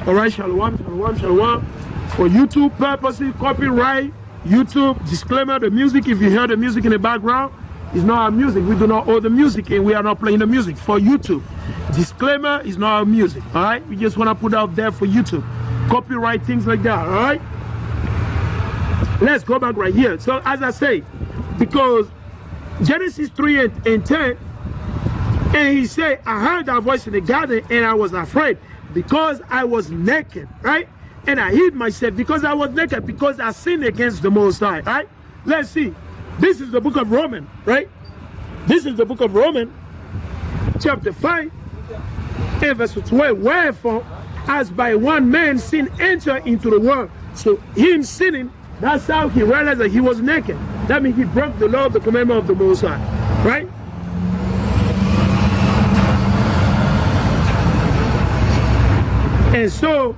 All right, shalom. For YouTube purposes, copyright, YouTube, disclaimer, the music, if you hear the music in the background, it's not our music. We do not own the music and we are not playing the music for YouTube. Disclaimer is not our music, all right? We just want to put out there for YouTube. Copyright, things like that, all right? Let's go back right here. So as I say, because Genesis 3 and 10, and he said, I heard that voice in the garden and I was afraid because I was naked, right? And I hid myself because I was naked, because I sinned against the Most High, right? Let's see. This is the book of Romans, right? This is the book of Romans, chapter 5, and verse 12. Wherefore, as by one man sin entered into the world, so him sinning, that's how he realized that he was naked. That means he broke the law of the commandment of the Most High, right? And so,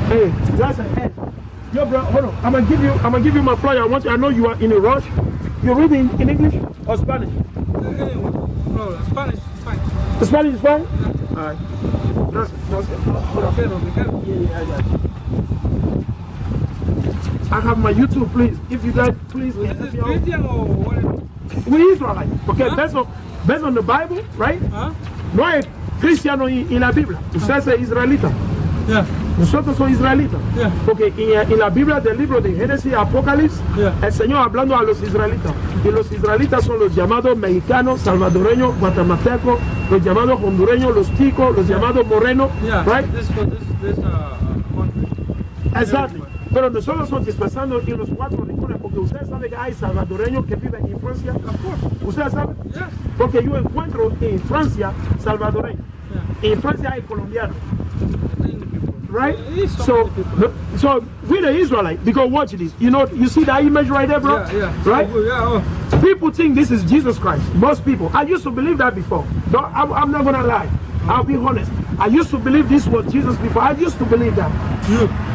hey, that's a head. Yo, bro, hold on. I'm gonna give you my flyer. I know you are in a rush. You're reading in English or Spanish? No, Spanish is fine. The Spanish is fine? Yeah. All right. I have my YouTube, please. If you guys, please. Is this Christian or what? We Israelite. Okay, huh? based on the Bible, right? Huh? No hay cristiano en la Biblia. Usted es israelita. Yeah. Nosotros somos israelitas. Yeah. Porque en la Biblia del libro de Génesis y Apocalipsis, yeah, el Señor hablando a los israelitas. Y los israelitas son los llamados mexicanos, salvadoreños, guatemaltecos, los llamados hondureños, los ticos, los llamados morenos. Yeah. Right? This country. Exactly. Pero nosotros somos dispersando en los 4 rincones, porque ustedes saben que hay salvadoreños que viven en Francia. ¿Ustedes saben? Yeah. Porque yo encuentro en Francia salvadoreños. Yeah. En Francia hay colombianos. Right? So we're the Israelites, because watch this. You know, you see that image right there, bro? Yeah, yeah. Right? Yeah, oh. People think this is Jesus Christ. Most people. I used to believe that before. I'm not gonna lie. I'll be honest. I used to believe this was Jesus before. I used to believe that.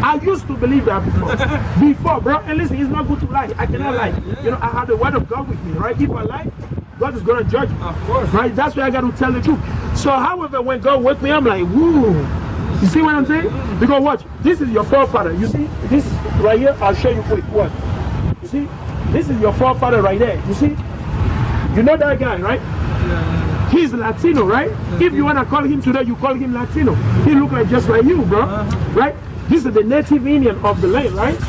I used to believe that before. Before, bro. And listen, it's not good to lie. I cannot lie. Yeah. You know, I have the word of God with me, right? If I lie, God is gonna judge me. Of course. Right? That's why I got to tell the truth. So, however, when God woke me, I'm like, woo. You see what I'm saying? Because watch, this is your forefather. You see this right here? I'll show you quick. What? You see? This is your forefather right there. You see? You know that guy, right? Yeah. He's Latino, right? Latino. If you want to call him today, you call him Latino. He look like just like you, bro. Right? This is the native Indian of the land, right?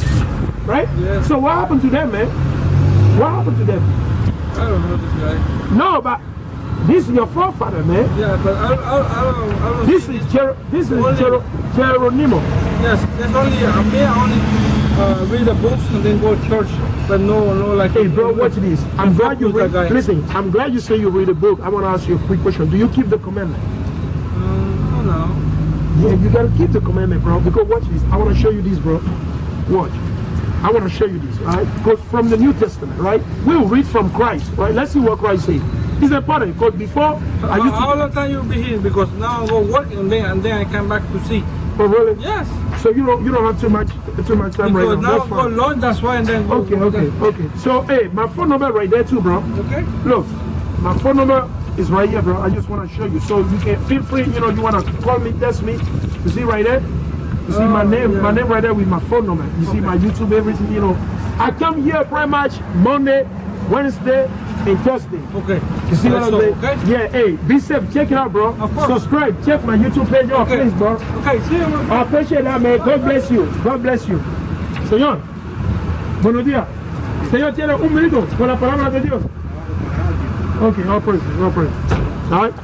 Right? Yeah. So what happened to them, man? What happened to them? I don't know this guy. No, but this is your forefather, man. Yeah, but I don't This is Geronimo. Yes, that's only me. I only read the books and then go to church, but no, like. Hey, bro, watch this. I'm glad you read. Listen, I'm glad you say you read a book. I want to ask you a quick question. Do you keep the commandment? No. Yeah, you gotta keep the commandment, bro. Because watch this. I want to show you this, bro. Watch. I want to show you this, right? Because from the New Testament, right? We'll read from Christ, right? Let's see what Christ said. It's important because before I used to. How long time you be here? Because now I go work and then I come back to see. Oh really? Yes. So you don't have too much time because right now. Now I go lunch, that's why, and then. Okay. So hey, my phone number right there too, bro. Okay. Look, my phone number is right here, bro. I just want to show you, so you can feel free. You know, you want to call me, text me. You see right there? You see my name, my name right there with my phone number. You see my YouTube, everything. You know, I come here pretty much Monday, Wednesday, and Thursday. Okay. You see what I'm saying? Okay. Yeah. Hey, be safe. Check it out, bro. Of course. Subscribe. Check my YouTube page out, Okay. please, bro. Okay. See you. I appreciate that, man. God bless you. God bless you. Señor, buenos días. Señor, tiene un minuto con la palabra de Dios. Okay, all praise. All praise. All right?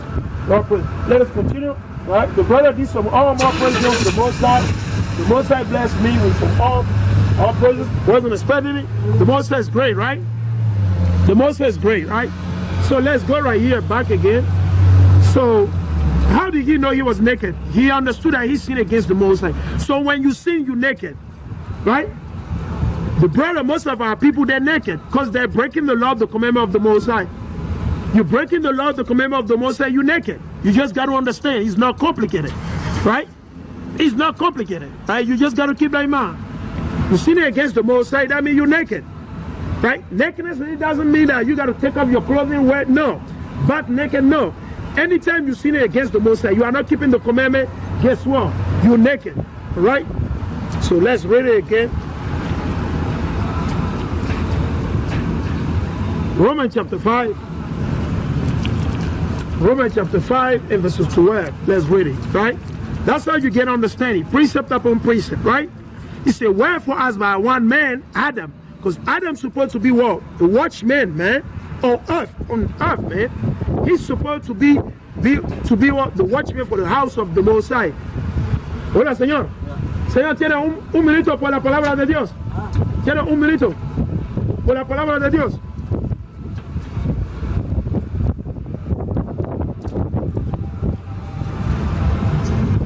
All praise. Let us continue. All right? The brother did some all more praises to the Most High. The Most High blessed me with some all praises. Wasn't expecting it. The Most High is great, right? The Most High is great, right? So let's go right here back again. So how did he know he was naked? He understood that he sinned against the Most High. So when you sin, you're naked, right? The brother, most of our people, they're naked because they're breaking the law of the commandment of the Most High. You're breaking the law of the commandment of the Most High, you're naked. You just got to understand, it's not complicated, right? It's not complicated, right? You just got to keep that in mind. You're sinning against the Most High, that means you're naked, right? Nakedness, it doesn't mean that you got to take off your clothing, wear, no. But naked, no. anytime you sin against the Most High, you are not keeping the commandment, guess what? You're naked. All right? So let's read it again. Romans chapter 5. Romans chapter 5 and verses 12. Let's read it, right? That's how you get understanding. Precept upon precept, right? He said, wherefore as by one man, Adam, because Adam's supposed to be what? The watchman, man, on earth, man. He's supposed to be what? The watchman for the house of the Most High. Hola, Señor. Señor, tiene un minuto por la palabra de Dios. Tiene un minuto por la palabra de Dios.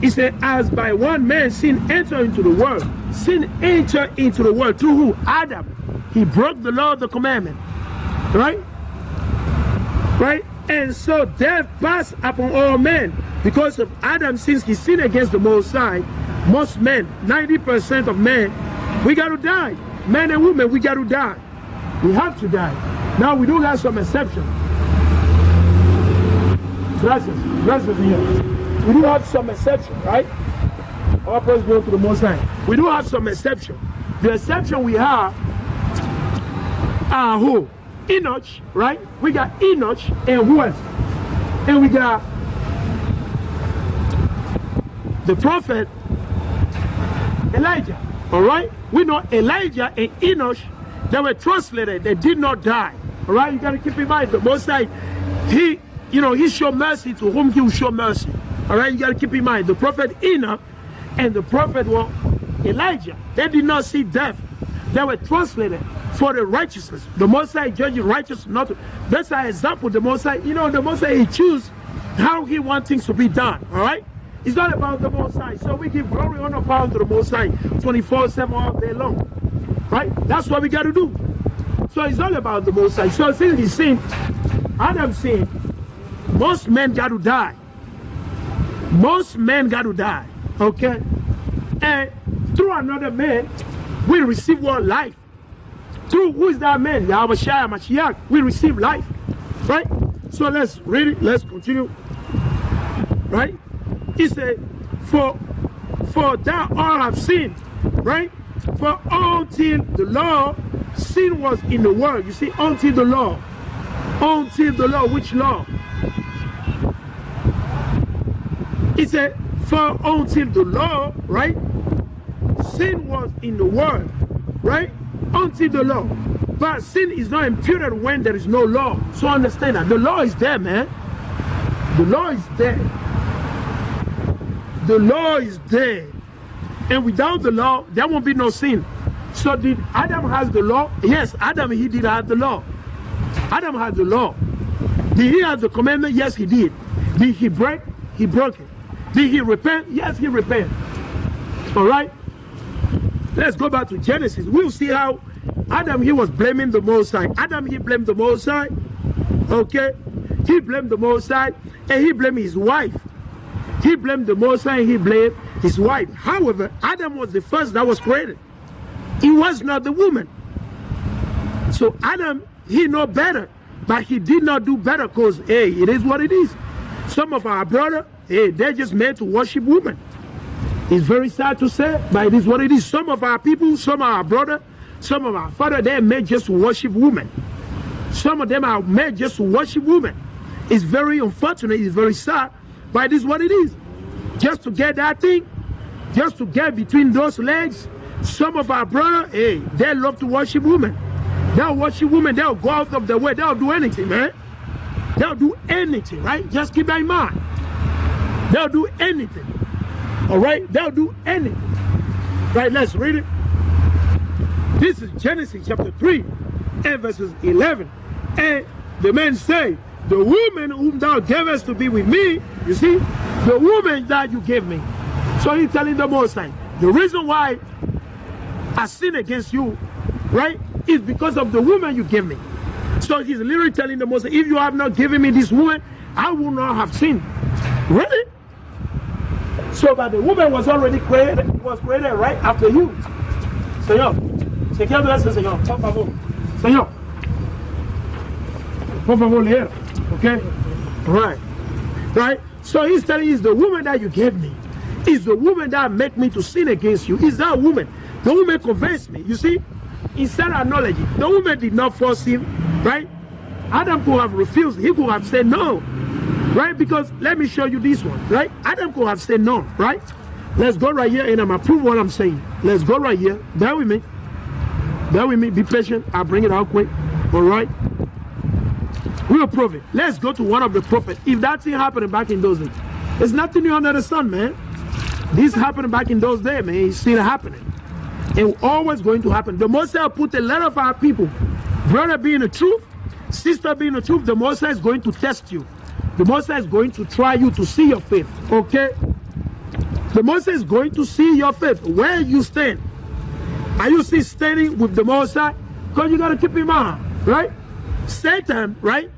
He said, as by one man sin entered into the world. Sin entered into the world through who? Adam. He broke the law of the commandment. Right? Right? And so death passed upon all men. Because of Adam, since he sinned against the Most High, most men, 90% of men, we got to die. Men and women, we got to die. We have to die. Now we do have some exceptions. Gracias. Gracias, Señor. We do have some exception, right? All praise go to the Most High. We do have some exception. The exception we have are who? Enoch, right? We got Enoch and who else? And we got the prophet Elijah, all right? We know Elijah and Enoch, they were translated, they did not die, all right? You got to keep in mind, the Most High, he showed mercy to whom he will show mercy. All right, you got to keep in mind, the prophet Enoch and the prophet Elijah, they did not see death. They were translated for the righteousness. The Most High judges righteous not to. That's an example. The Most High, the Most High, he chooses how he wants things to be done. All right, it's not about the Most High. So we give glory, honor, power to the Most High 24/7 all day long. Right? That's what we got to do. So it's all about the Most High. So since he sinned, Adam sinned, most men got to die. Most men got to die, okay? And through another man, we receive what? Life. Through who is that man? Yahweh Shai Mashiach. We receive life, right? So let's read it. Let's continue, right? He said, for thou all have sinned, right? For until the law, sin was in the world. You see, until the law, which law? He said, for until the law, right? Sin was in the world, right? Until the law. But sin is not imputed when there is no law. So understand that. The law is there, man. The law is there. The law is there. And without the law, there won't be no sin. So did Adam have the law? Yes, Adam, he did have the law. Adam had the law. Did he have the commandment? Yes, he did. Did he break? He broke it. Did he repent? Yes, he repented. All right? Let's go back to Genesis. We'll see how Adam, he was blaming the Most High. Adam, he blamed the Most High. Okay? He blamed the Most High and he blamed his wife. He blamed the Most High and he blamed his wife. However, Adam was the first that was created. He was not the woman. So Adam, he know better. But he did not do better because, hey, it is what it is. Some of our brothers, hey, they're just meant to worship women. It's very sad to say, but it is what it is. Some of our people, some of our brothers, some of our fathers, they're made just to worship women. Some of them are made just to worship women. It's very unfortunate, it's very sad, but it is what it is. Just to get that thing, just to get between those legs, some of our brothers, hey, they love to worship women. They'll worship women, they'll go out of their way, they'll do anything, man. They'll do anything, right? Just keep that in mind. They'll do anything. All right? They'll do anything. Right, let's read it. This is Genesis chapter 3 and verses 11. And the men say, the woman whom thou gavest to be with me, you see, the woman that you gave me. So he's telling the Most High, the reason why I sin against you, right, is because of the woman you gave me. So he's literally telling the Most High, if you have not given me this woman, I will not have sinned. Really? So that the woman was already created, right after you. Señor, se quiere hablar, Señor, por favor. Señor, por favor, leer. Okay? Right. right? So he's telling you, it's the woman that you gave me. It's the woman that make me to sin against you. It's that woman. The woman convinced me. You see, instead of acknowledging, the woman did not force him, right? Adam could have refused. He could have said no, right? Because let me show you this one, right? Adam could have said no, right? Let's go right here and I'm gonna prove what I'm saying. Let's go right here. Bear with me. Bear with me. Be patient. I'll bring it out quick. All right. We'll prove it. Let's go to one of the prophets. If that thing happened back in those days, there's nothing new under the sun, man. This happened back in those days, man. It's still happening. And always going to happen. The Most High put a lot of our people, brother being the truth, sister being the truth, the Most High is going to test you. The Most High is going to try you to see your faith, okay? The Most High is going to see your faith, where you stand. Are you still standing with the Most High? Because you got to keep in mind, right? Satan, right?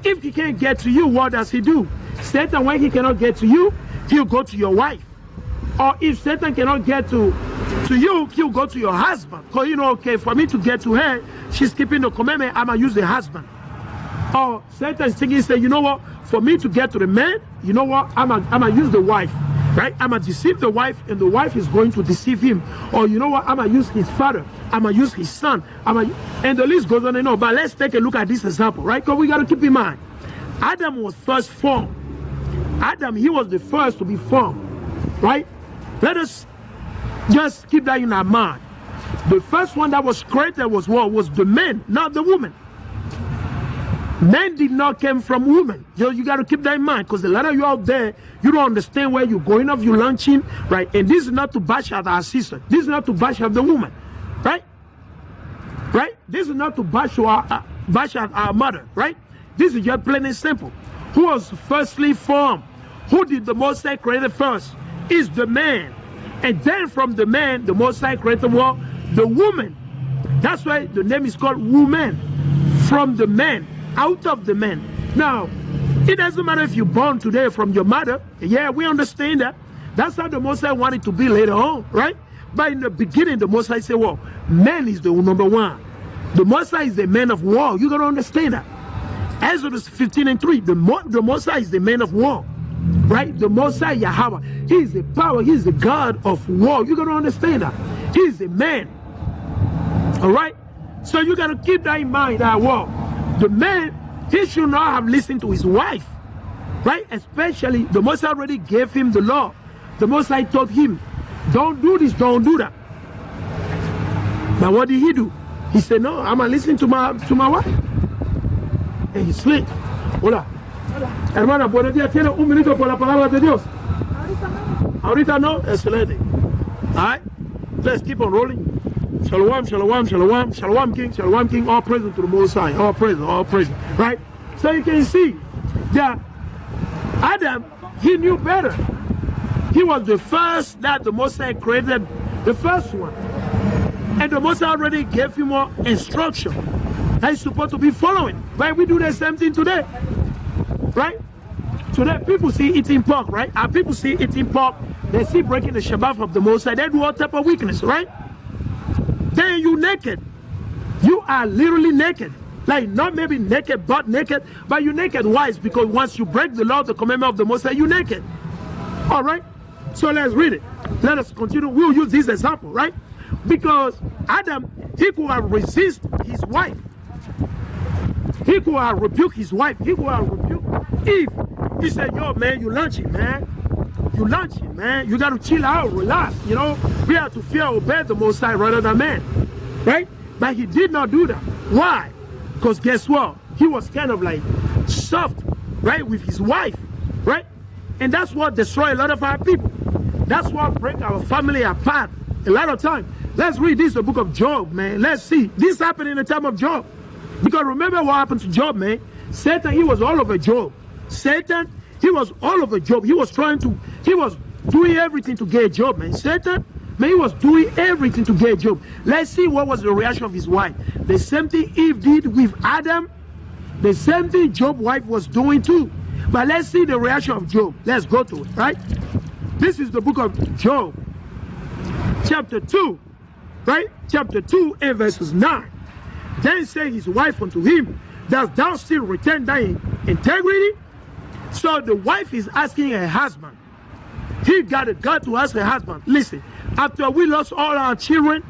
If he can't get to you, what does he do? Satan, when he cannot get to you, he'll go to your wife. Or if Satan cannot get to you, he'll go to your husband. Because you know, okay, for me to get to her, she's keeping the commandment, I'm going to use the husband. Or Satan is thinking, say, you know what, for me to get to the man, you know what, I'm going to use the wife. Right? I'm going to deceive the wife, and the wife is going to deceive him. Or you know what? I'm going to use his father. I'm going to use his son. And the list goes on and on. But let's take a look at this example, right? Because we got to keep in mind, Adam was first formed. Adam, he was the first to be formed, right? Let us just keep that in our mind. The first one that was created was what? Was the man, not the woman. Men did not come from women. You got to keep that in mind, because a lot of you out there, you don't understand where you're going off, you're launching, right? And this is not to bash at our sister. This is not to bash at the woman, right? Right? This is not to bash at our mother, right? This is just plain and simple. Who was firstly formed? Who did the Most High create first? Is the man. And then from the man, the Most High created what? The woman. That's why the name is called woman. From the man. Out of the man. Now, it doesn't matter if you're born today from your mother. Yeah, we understand that. That's how the Most High wanted to be later on, right? But in the beginning, the Most High said, well, man is the number one. The Most High is the man of war. You got to understand that. Exodus 15:3, the Most High is the man of war, right? The Most High, Yahweh, he is the power, he is the God of war. You got to understand that. He is the man, all right? So you got to keep that in mind, that war. The man, he should not have listened to his wife, right? Especially, the Most High already gave him the law. The Most High told him, don't do this, don't do that. But what did he do? He said, no, I'm going to listen to my wife. And he slipped. Hola. Hermana, buenos días. ¿Tiene un minuto por la palabra de Dios? Ahorita no. Excelente. All right. Let's keep on rolling. Shalom, shalom, shalom, shalom, king, all praise to the Most High, all praise, right? So you can see that Adam, he knew better. He was the first that the Most High created, the first one. And the Most High already gave him more instruction that he's supposed to be following, right? We do the same thing today, right? Today, people see eating pork, right? And people see eating pork, they see breaking the Shabbat of the Most High, they do all type of weakness, right? Then you naked. You are literally naked. Like not maybe naked, but naked, but you naked. Why? It's because once you break the law, the commandment of the Most High, you naked. All right? So let's read it. Let us continue. We'll use this example, right? Because Adam, he could have resisted his wife. He could have rebuked his wife. He could have rebuked Eve. He said, yo, man, you lunching, man. You lunching, man. You got to chill out, relax. You know, we have to fear, obey the Most High rather than man. Right? But he did not do that. Why? Because guess what? He was kind of like soft, right, with his wife. Right? And that's what destroys a lot of our people. That's what breaks our family apart a lot of times. Let's read this, the book of Job, man. Let's see. This happened in the time of Job. Because remember what happened to Job, man. Satan, he was all over Job. Satan, he was all over Job. He was doing everything to get Job, man. Satan, man, he was doing everything to get Job. Let's see what was the reaction of his wife. The same thing Eve did with Adam. The same thing Job's wife was doing too. But let's see the reaction of Job. Let's go to it, right? This is the book of Job, chapter 2, right? Chapter 2 and verses 9. Then said his wife unto him, dost thou still retain thy integrity? So the wife is asking her husband. He got it. God to ask her husband, listen, after we lost all our children,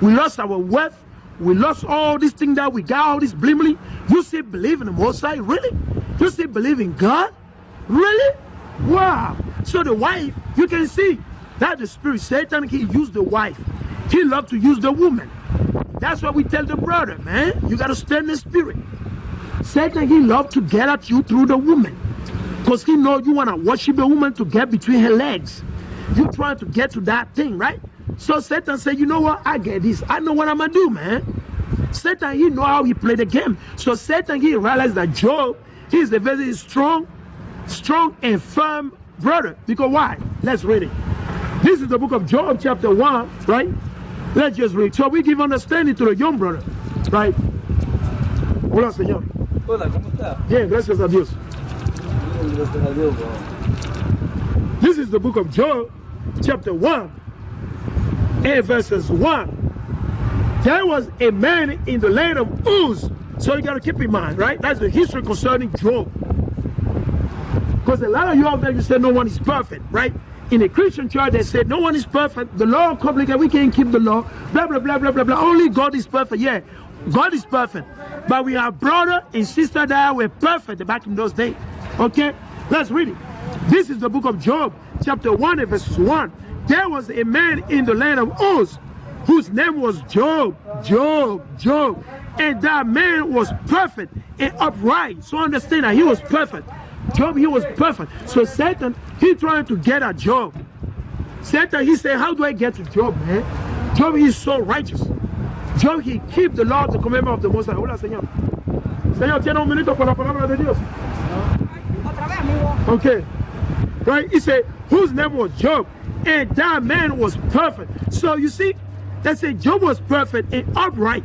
we lost our wealth, we lost all these things that we got, all this blimely, you still believe in the Most High? Really? You still believe in God? Really? Wow. So the wife, you can see that the spirit, Satan, he used the wife. He loved to use the woman. That's why we tell the brother, man, you got to stand in the spirit. Satan, he loved to get at you through the woman. Because he know you want to worship a woman to get between her legs. You trying to get to that thing, right? So Satan said, you know what? I get this. I know what I'm going to do, man. Satan, he know how he play the game. So Satan, he realized that Job, he is a very strong and firm brother. Because why? Let's read it. This is the book of Job, chapter 1, right? Let's just read. So we give understanding to the young brother, right? Hola, Señor. Hola, ¿cómo está? Bien, gracias a Dios. Gracias a Dios, bro. This is the book of Job, chapter 1, and verses 1. There was a man in the land of Uz. So you got to keep in mind, right? That's the history concerning Job. Because a lot of you out there, you say no one is perfect, right? In a Christian church, they said no one is perfect. The law complicated. We can't keep the law. Blah, blah, blah, blah, blah, blah. Only God is perfect. Yeah, God is perfect. But we have brother and sister that were perfect back in those days. Okay? Let's read it. This is the book of Job, chapter 1 and verse 1. There was a man in the land of Uz whose name was Job. And that man was perfect and upright. So understand that he was perfect. Job, he was perfect. So Satan, he trying to get at Job. Satan, he said, how do I get to Job, man? Job, he is so righteous. Job, he keep the law, the commandment of the Most High. Hola, Señor. Señor, tiene un minuto por la palabra de Dios. Okay. Right? He said, whose name was Job? And that man was perfect. So you see, they say Job was perfect and upright.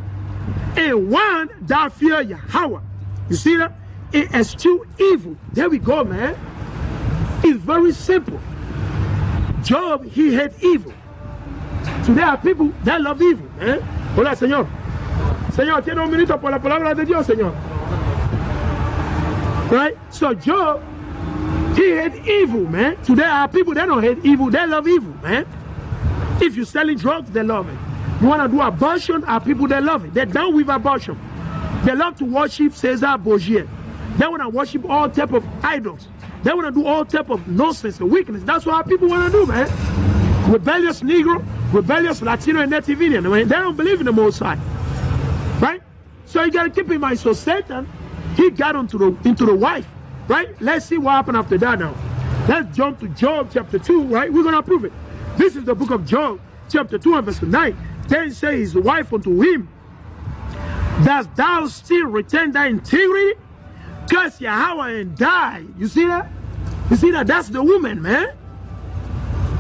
And one that feared Yahweh. You see that? It eschewed evil. There we go, man. It's very simple. Job, he hate evil. So there are people that love evil. Eh? Hola, Señor. Señor, tiene un minuto por la palabra de Dios, Señor. Right? So Job, he hate evil, man. So there are people that don't hate evil, they love evil, man. If you're selling drugs, they love it. You want to do abortion, are people that love it. They're down with abortion. They love to worship Cesar Borgia. They want to worship all type of idols. They want to do all type of nonsense and wickedness. That's what people want to do, man. Rebellious Negro, rebellious Latino and Native Indian. I mean, they don't believe in the Most High. Right? So you got to keep in mind. So Satan, he got into the wife. Right? Let's see what happened after that now. Let's jump to Job chapter 2, right? We're going to prove it. This is the book of Job, chapter 2 and verse 9. Then says his wife unto him, dost thou still retain thy integrity? Curse Yahweh and die. You see that? You see that? That's the woman, man.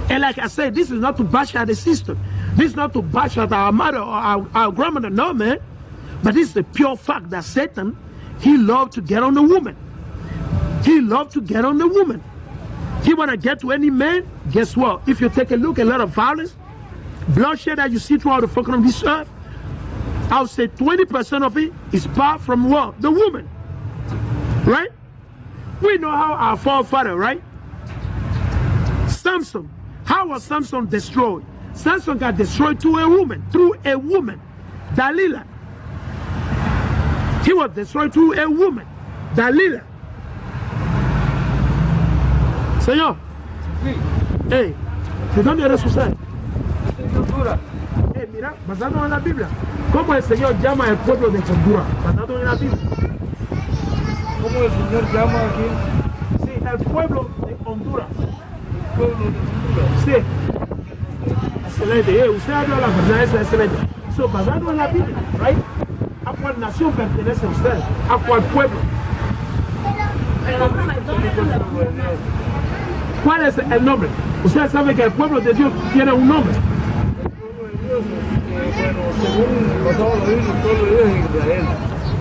And like I said, this is not to bash at the sister. This is not to bash at our mother or our grandmother, no, man. But this is the pure fact that Satan, he loved to get on the woman. He loved to get on the woman. He want to get to any man. Guess what? If you take a look, a lot of violence, bloodshed that you see throughout the fucking of this earth, I would say 20% of it is part from what? The woman. Right? We know how our forefather, right? Samson. How was Samson destroyed? Samson got destroyed through a woman. Delilah. He was destroyed through a woman. Delilah. Señor. Sí. Hey, ¿de dónde eres usted? De Honduras. Mira, basado en la Biblia, ¿cómo el Señor llama al pueblo de Honduras? Basado en la Biblia. ¿Cómo el Señor llama aquí? Sí, el pueblo de Honduras. El pueblo de Honduras. Sí. Excelente. Usted habla la verdad, es excelente. So, basado en la Biblia, right? ¿A cuál nación pertenece usted? ¿A cuál pueblo? ¿Cuál es el nombre? Usted sabe que el pueblo de Dios tiene un nombre. Bueno, según los todos los hijos, todos los hijos de Israel.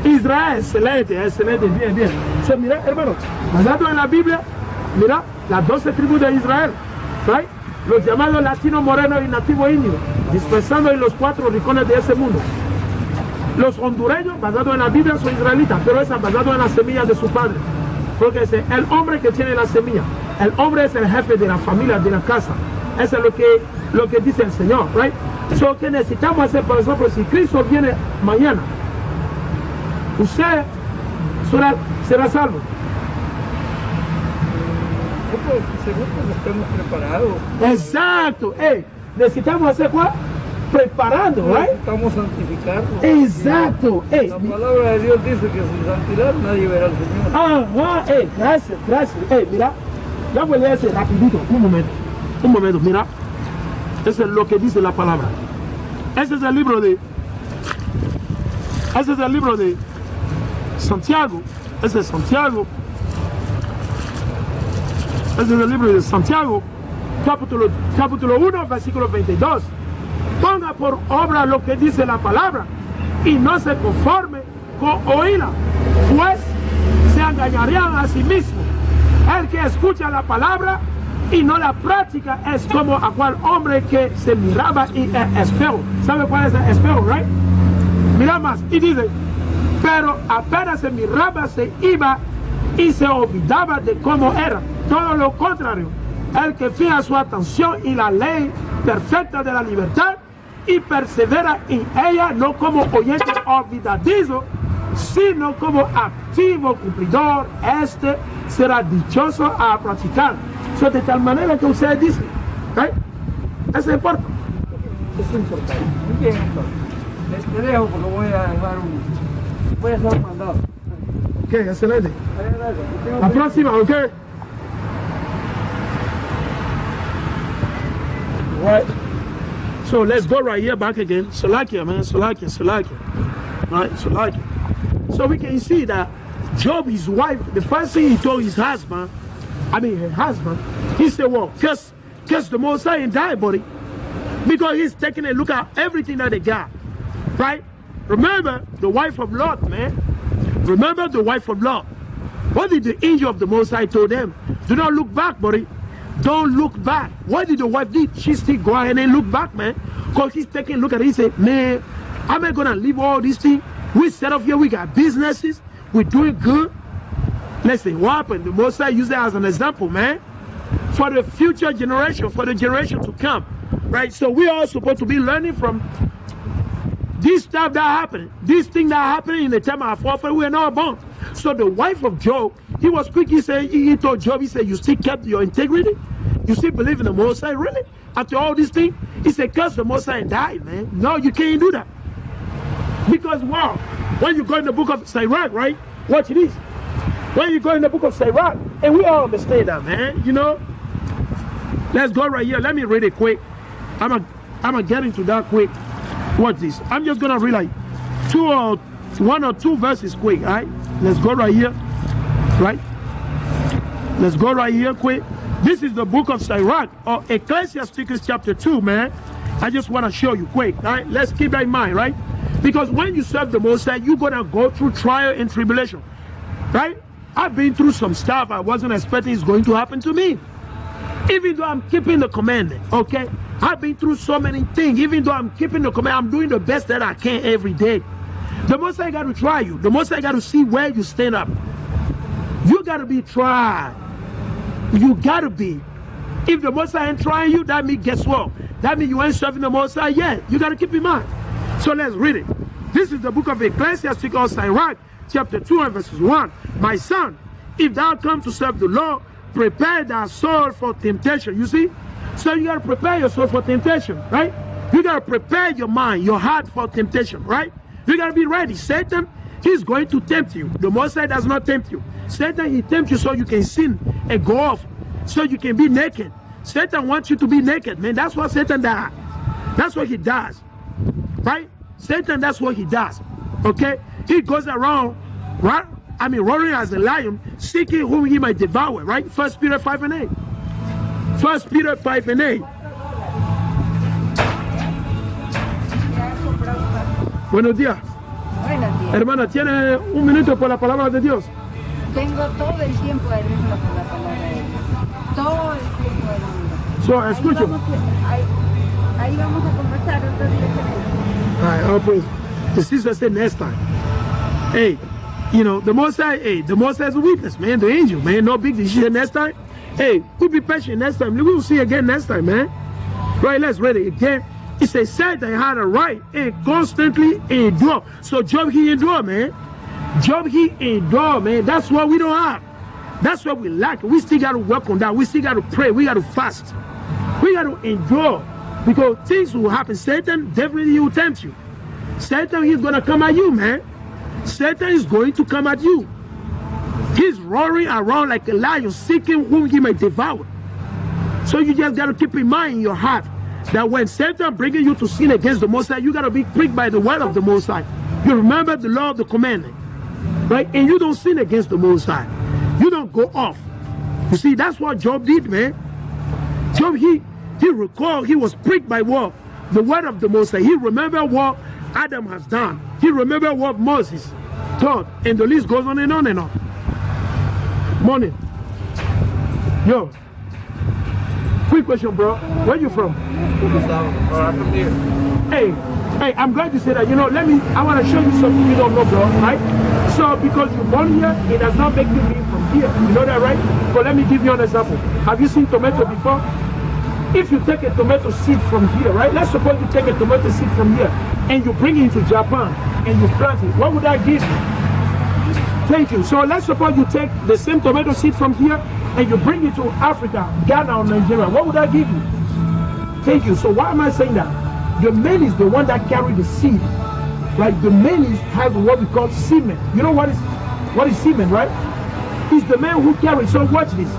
Israel, excelente, excelente, bien, bien. So, mira, hermano, basado en la Biblia, mira, las 12 tribus de Israel, right? Los llamados latino, moreno y nativo indio, dispersando en los 4 rincones de ese mundo. Los hondureños, basados en la Biblia, son israelitas, pero están basados en las semillas de su padre. Porque es el hombre que tiene la semilla. El hombre es el jefe de la familia, de la casa. Eso es lo que dice el Señor, right? So, que necesitamos hacer, por ejemplo, si Cristo viene mañana, usted será salvo. Según que estemos preparados. Exacto. Necesitamos hacer ¿cuál? Preparando, right? Necesitamos santificarnos. Exacto. La palabra de Dios dice que sin santidad nadie verá al Señor. Ajá, gracias. Mira, ya voy a leer ese rapidito, un momento, mira. Eso es lo que dice la palabra. Ese es el libro de Santiago. Ese es el libro de Santiago, capítulo 1, versículo 22. Ponga por obra lo que dice la palabra y no se conforme con oírla, pues se engañarían a sí mismos. El que escucha la palabra y no la práctica es como aquel hombre que se miraba en el espejo. ¿Sabe cuál es el espejo, right? Mira más, y dice, pero apenas se miraba, se iba y se olvidaba de cómo era. Todo lo contrario, el que fija su atención en la ley perfecta de la libertad y persevera en ella, no como oyente olvidadizo, sino como activo cumplidor, este será dichoso a practicar. So, de tal manera que usted dice, ¿right? Eso importa. Es importante. Muy bien, entonces. Te dejo porque voy a hacer un mandado. Ok, excelente. La próxima, ok. Right. So let's go right here back again. Salakia, man. Salakia. Right, Salakia. So we can see that Job, his wife, the first thing he told his husband, he said, well, curse the Most High and die, buddy. Because he's taking a look at everything that they got. Right? Remember the wife of Lot, man. Remember the wife of Lot. What did the angel of the Most High told them? Do not look back, buddy. Don't look back. What did the wife do? She still go ahead and look back, man. Because he's taking a look at it. He said, man, am I going to leave all these things? We set up here, we got businesses, we're doing good. Listen, what happened? The Most High used that as an example, man. For the future generation, for the generation to come. Right? So we are supposed to be learning from this stuff that happened. This thing that happened in the time of our forefathers, we are not born. So the wife of Job, he was quick, he told Job, he said, you still kept your integrity? You still believe in the Most High, really? After all these things? He said, curse the Most High and die, man. No, you can't do that. Because, wow, when you go in the book of Sirach, right? Watch this. When you go in the book of Sirach, and we all understand that, man, you know? Let's go right here. Let me read it quick. I'm gonna get into that quick. Watch this. I'm just gonna read like one or two verses quick, all right? Let's go right here, right? Let's go right here quick. This is the book of Sirach, or Ecclesiasticus chapter 2, man. I just want to show you quick, all right? Let's keep that in mind, right? Because when you serve the Most High, you're gonna go through trial and tribulation, right? I've been through some stuff I wasn't expecting is going to happen to me. Even though I'm keeping the commandment, okay? I've been through so many things. Even though I'm keeping the commandment, I'm doing the best that I can every day. The Most High got to try you. The Most High got to see where you stand up. You got to be tried. You got to be. If the Most High ain't trying you, that means, guess what? That means you ain't serving the Most High yet. You got to keep in mind. So let's read it. This is the book of Ecclesiastes or Sirach, chapter 2 and verses 1. My son, if thou come to serve the Lord, prepare thy soul for temptation. You see? So you got to prepare your soul for temptation, right? You got to prepare your mind, your heart for temptation, right? You got to be ready. Satan, he's going to tempt you. The Most High does not tempt you. Satan, he tempts you so you can sin and go off, so you can be naked. Satan wants you to be naked, man. That's what Satan does. That's what he does, right? Satan, that's what he does, okay? He goes around, right? I mean, roaring as a lion, seeking whom he might devour, right? 1 Peter 5 and 8. 1 Peter 5 and 8. Buenos días. Buenos días. Hermana, ¿tiene un minuto por la palabra de Dios? Tengo todo el tiempo del mundo por la palabra de Dios. Todo el tiempo del mundo. So, escucho. Ahí vamos a conversar otro día con él. All right, oh, pues, the sister said next time. Hey, You know, the Most High, hey, the Most High is a witness, man. The angel, man. No big decision next time. Hey, we'll be patient next time. We will see again next time, man. Right, let's read it again. It says, said they had a right and constantly endure. So Job, he endured, man. Job, he endured, man. That's what we don't have. That's what we lack. We still got to work on that. We still got to pray. We got to fast. We got to endure. Because things will happen. Satan, definitely he will tempt you. Satan, he's going to come at you, man. Satan is going to come at you. He's roaring around like a lion, seeking whom he may devour. So you just got to keep in mind in your heart that when Satan bringing you to sin against the Most High, you got to be pricked by the word of the Most High. You remember the law of the commandment, right? And you don't sin against the Most High. You don't go off. You see, that's what Job did, man. Job, he recalled, he was pricked by what? The word of the Most High. He remembered what Adam has done. He remembered what Moses taught. And the list goes on and on and on. Morning. Yo. Quick question, bro. Where you from? I'm from here. Hey, I'm glad you said that. You know, I want to show you something you don't know, bro, right? So, because you're born here, it does not make you be from here. You know that, right? But let me give you an example. Have you seen tomato before? If you take a tomato seed from here, right? Let's suppose you take a tomato seed from here and you bring it into Japan and you plant it. What would that give you? Thank you. So let's suppose you take the same tomato seed from here and you bring it to Africa, Ghana or Nigeria. What would that give you? Thank you. So why am I saying that? The man is the one that carries the seed. Like the man has what we call semen. You know what is semen, right? He's the man who carries. So watch this.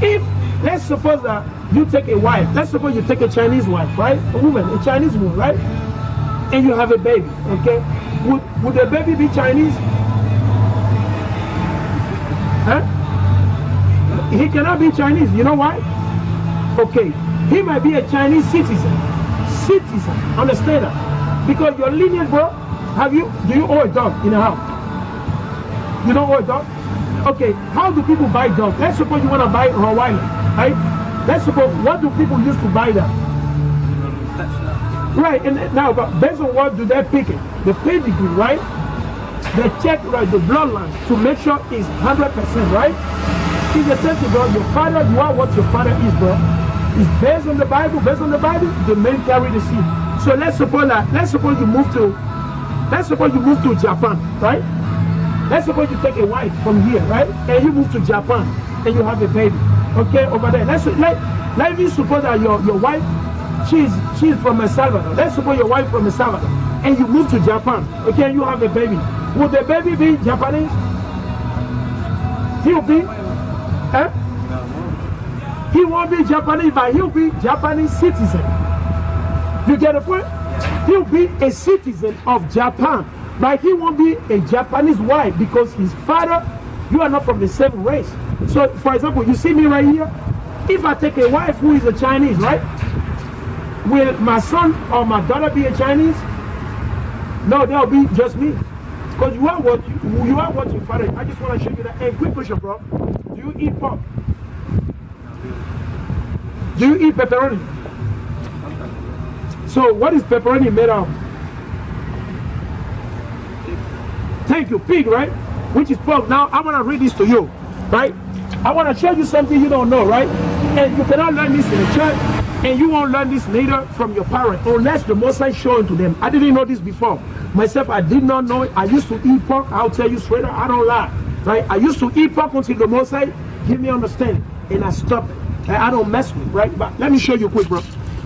If, let's suppose that you take a wife, let's suppose you take a Chinese wife, right? A woman, a Chinese woman, right? And you have a baby, okay? Would the baby be Chinese? Huh? He cannot be Chinese. You know why? Okay, he might be a Chinese citizen. Understand that? Because your lineage, bro, do you own a dog in the house? You don't own a dog? Okay, how do people buy dogs? Let's suppose you want to buy Rottweiler, right? Let's suppose, what do people use to buy that? Right, and now, but based on what do they pick it? The pedigree, right? They check, right, the bloodline to make sure it's 100%, right? It's the same thing, bro. Your father, you are what your father is, bro. It's based on the Bible. Based on the Bible, the men carry the seed. So let's suppose you move to Japan, right? Let's suppose you take a wife from here, right? And you move to Japan and you have a baby. Okay, over there. Let me suppose that your wife, she's from El Salvador. Let's suppose your wife from El Salvador. And you move to Japan. Okay, and you have a baby. Would the baby be Japanese? He'll be? Huh? He won't be Japanese, but he'll be Japanese citizen. You get the point? He'll be a citizen of Japan, but he won't be a Japanese wife because his father, you are not from the same race. So, for example, you see me right here. If I take a wife who is a Chinese, right? Will my son or my daughter be a Chinese? No, they'll be just me. Because you are what your father is. I just want to show you that. Hey, quick question, bro. Do you eat pork? Do you eat pepperoni? So what is pepperoni made of? Thank you, pig, right? Which is pork. Now I want to read this to you, right? I want to show you something you don't know, right? And you cannot learn this in the church, and you won't learn this later from your parents unless the Most High show it to them. I didn't know this before. Myself, I did not know it. I used to eat pork. I'll tell you straight up, I don't lie, right? I used to eat pork until the Most High give me understanding, and I stopped it. I don't mess with it, right? But let me show you quick, bro.